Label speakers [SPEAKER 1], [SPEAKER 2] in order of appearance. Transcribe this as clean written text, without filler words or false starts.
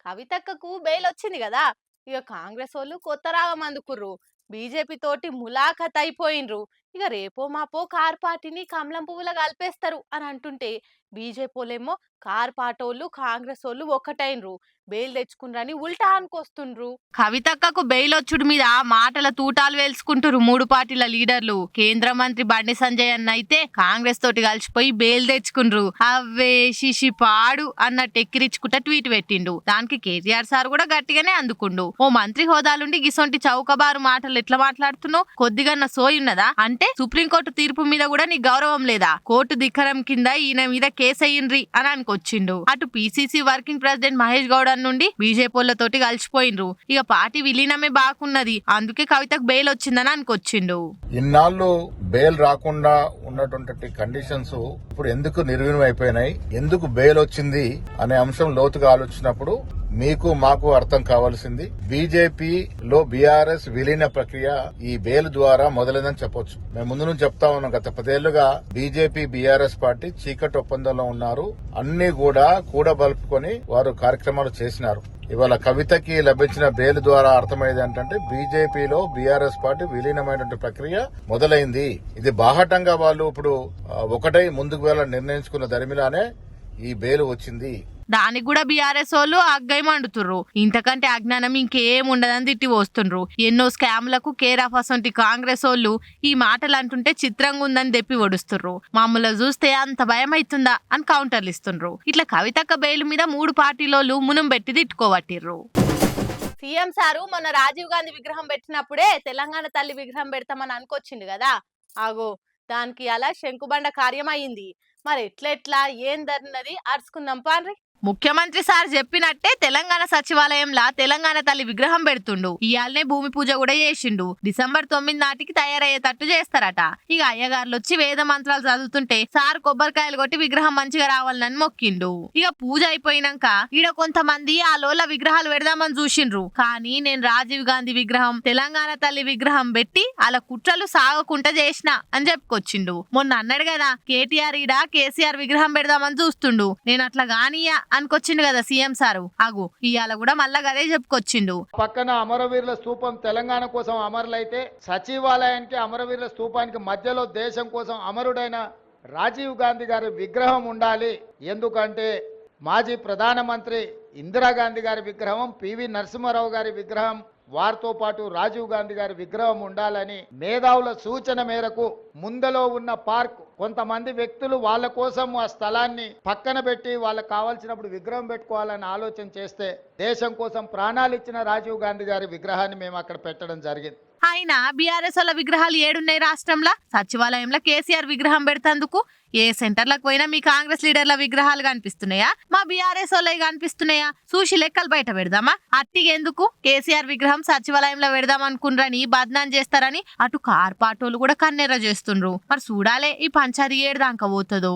[SPEAKER 1] కవితక్కకు bail వచ్చింది కదా. ఇక కాంగ్రెస్ వాళ్ళు కొత్త రాగం అందుకుర్రు. బీజేపీ తోటి ములాఖత్ అయిపోయినరు. ఇక రేపో మాపో కార్ పార్టీని కమలం పువ్వుల కలిపేస్తారు అని అంటుంటే బీజేపీ వాళ్ళేమో కార్ పాటోళ్ళు కాంగ్రెస్ వాళ్ళు ఒక్కటైనరు. బెయిల్ తెచ్చుకున్నారని ఉల్టా అనుకొస్తుండ్రు. కవితక్కకు బెయిల్ వచ్చుడు మీద మాటల తూటాలు వేల్చుకుంటారు మూడు పార్టీల లీడర్లు. కేంద్ర మంత్రి బండి సంజయ్ అన్న అయితే కాంగ్రెస్ తోటి కలిసిపోయి బెయిల్ తెచ్చుకుండ్రు. అవే శిషి పాడు అన్నట్టు ఎక్కిరించుకుంటా ట్వీట్ పెట్టిండు. దానికి కేటీఆర్ సార్ కూడా గట్టిగానే అందుకుండు. ఓ మంత్రి హోదాలుండి గిసొంటి చౌకబారు మాటలు ఎట్లా మాట్లాడుతున్నావు? కొద్దిగా సోయి ఉన్నదా? అంటే సుప్రీంకోర్టు తీర్పు మీద కూడా నీ గౌరవం లేదా? కోర్టు ధిక్కరం కింద ఈయన మీద కేసు అయ్యిండ్రి అని అనుకొచ్చిండు. అటు PCC working president Mahesh Goud నుండి బీజేపీలతోటి కలిసిపోయిండ్రు. ఇక పార్టీ విలీనమే బాగున్నది, అందుకే కవితకు బెయిల్ వచ్చిందని అనుకొచ్చిండు.
[SPEAKER 2] ఇన్నాళ్ళు బెయిల్ రాకుండా ఉన్నటువంటి కండిషన్స్ ఇప్పుడు ఎందుకు నిర్వీణం అయిపోయినాయి, ఎందుకు బెయిల్ వచ్చింది అనే అంశం లోతుగా ఆలోచించినప్పుడు మీకు మాకు అర్థం కావాల్సింది బీజేపీలో బీఆర్ఎస్ విలీన ప్రక్రియ ఈ బెయిల్ ద్వారా మొదలైందని చెప్పొచ్చు. మేము ముందు నుంచి చెప్తా ఉన్నాం, గత 10 ఏళ్లుగా బీజేపీ బీఆర్ఎస్ పార్టీ చీకటి ఒప్పందంలో ఉన్నారు. అన్ని కూడా కూడబలుపుకొని వారు కార్యక్రమాలు చేసినారు. ఇవాళ కవితకి లభించిన బెయిల్ ద్వారా అర్థమయ్యేది ఏంటంటే బీజేపీలో బీఆర్ఎస్ పార్టీ విలీనమైనటువంటి ప్రక్రియ మొదలైంది. ఇది బాహటంగా వాళ్ళు ఇప్పుడు ఒకటై ముందుకు వెళ్ళాలని నిర్ణయించుకున్న దరిమిలానే ఈ బెయిల్ వచ్చింది.
[SPEAKER 1] దానికి కూడా బీఆర్ఎస్ వాళ్ళు అగ్గై మండుతుర్రు. ఇంతకంటే అజ్ఞానం ఇంకేం ఉండదని తిట్టి వస్తుండ్రు. ఎన్నో స్కామ్లకు కేర్ ఆఫ్ అసొంటి కాంగ్రెస్ వాళ్ళు ఈ మాటలు అంటుంటే చిత్రంగా ఉందని దెప్పి ఒడుస్తుర్రు. మామూలు చూస్తే అంత భయం అవుతుందా అని కౌంటర్లు ఇస్తుండ్రు. ఇట్లా కవితక్క బెయిల్ మీద 3 పార్టీలోళ్ళు మునం పెట్టి తిట్టుకోబట్టిర్రు. సీఎం సారు మొన్న రాజీవ్ గాంధీ విగ్రహం పెట్టినప్పుడే తెలంగాణ తల్లి విగ్రహం పెడతామని అనుకొచ్చిండు కదా. ఆగో దానికి అలా శంకుబండ కార్యం అయింది. మరి ఎట్లెట్లా ఏం జరిగినది అరుచుకుందాం పాన్రి. ముఖ్యమంత్రి సార్ చెప్పినట్టే తెలంగాణ సచివాలయంలో తెలంగాణ తల్లి విగ్రహం పెడుతుండు. ఇయాలనే భూమి పూజ కూడా చేసిండు. డిసెంబర్ 9 నాటికి తయారయ్యేటట్టు చేస్తారట. ఇక అయ్యగారులు వచ్చి వేద మంత్రాలు చదువుతుంటే సార్ కొబ్బరికాయలు కొట్టి విగ్రహం మంచిగా రావాలని మొక్కిండు. ఇక పూజ అయిపోయినాక ఈడ కొంతమంది ఆ లోల విగ్రహాలు పెడదామని చూసిండ్రు. కానీ నేను రాజీవ్ గాంధీ విగ్రహం తెలంగాణ తల్లి విగ్రహం పెట్టి అలా కుట్రలు సాగకుండా చేసిన అని చెప్పుకొచ్చిండు. మొన్న అన్నాడు కదా కేటీఆర్ ఈడ కేసీఆర్ విగ్రహం పెడదామని చూస్తుండు. నేను అట్లా గానియా అనుకొచ్చిండు కదా సీఎం సారు. ఆగు ఇవాళ కూడా మళ్ళా అదే చెప్పుకొచ్చిండు.
[SPEAKER 3] పక్కన అమరవీరుల స్తూపం తెలంగాణ కోసం అమరులైతే సచివాలయానికి అమరవీరుల స్తూపానికి మధ్యలో దేశం కోసం అమరుడైన రాజీవ్ గాంధీ గారి విగ్రహం ఉండాలి. ఎందుకంటే మాజీ ప్రధానమంత్రి ఇందిరాగాంధీ గారి విగ్రహం, పివి నరసింహారావు గారి విగ్రహం, వారితో పాటు రాజీవ్ గాంధీ గారి విగ్రహం ఉండాలని మేధావుల సూచన మేరకు ముందలో ఉన్న పార్క్ కొంతమంది వ్యక్తులు వాళ్ళ కోసం ఆ స్థలాన్ని పక్కన పెట్టి వాళ్ళకి కావాల్సినప్పుడు విగ్రహం పెట్టుకోవాలని ఆలోచన చేస్తే దేశం కోసం ప్రాణాలు ఇచ్చిన రాజీవ్ గాంధీ గారి విగ్రహాన్ని మేము అక్కడ పెట్టడం జరిగింది.
[SPEAKER 1] ఆయన బీఆర్ఎస్ వాళ్ళ విగ్రహాలు ఏడున్నాయి రాష్ట్రంలో? సచివాలయంలో కేసీఆర్ విగ్రహం పెడతందుకు ఏ సెంటర్లకు పోయినా మీ కాంగ్రెస్ లీడర్ల విగ్రహాలు కనిపిస్తున్నాయా, మా బీఆర్ఎస్ వాళ్ళవి కనిపిస్తున్నాయా? చూసి లెక్కలు బయట పెడదామా? అట్టిగెందుకు కేసీఆర్ విగ్రహం సచివాలయంలో పెడదాం అనుకున్నారని బద్నాం చేస్తారని అటు కార్పాటోలు కూడా కన్నెర్ర చేస్తుండ్రు. మరి చూడాలే ఈ పంచాది ఏడుదాకా పోతుందో.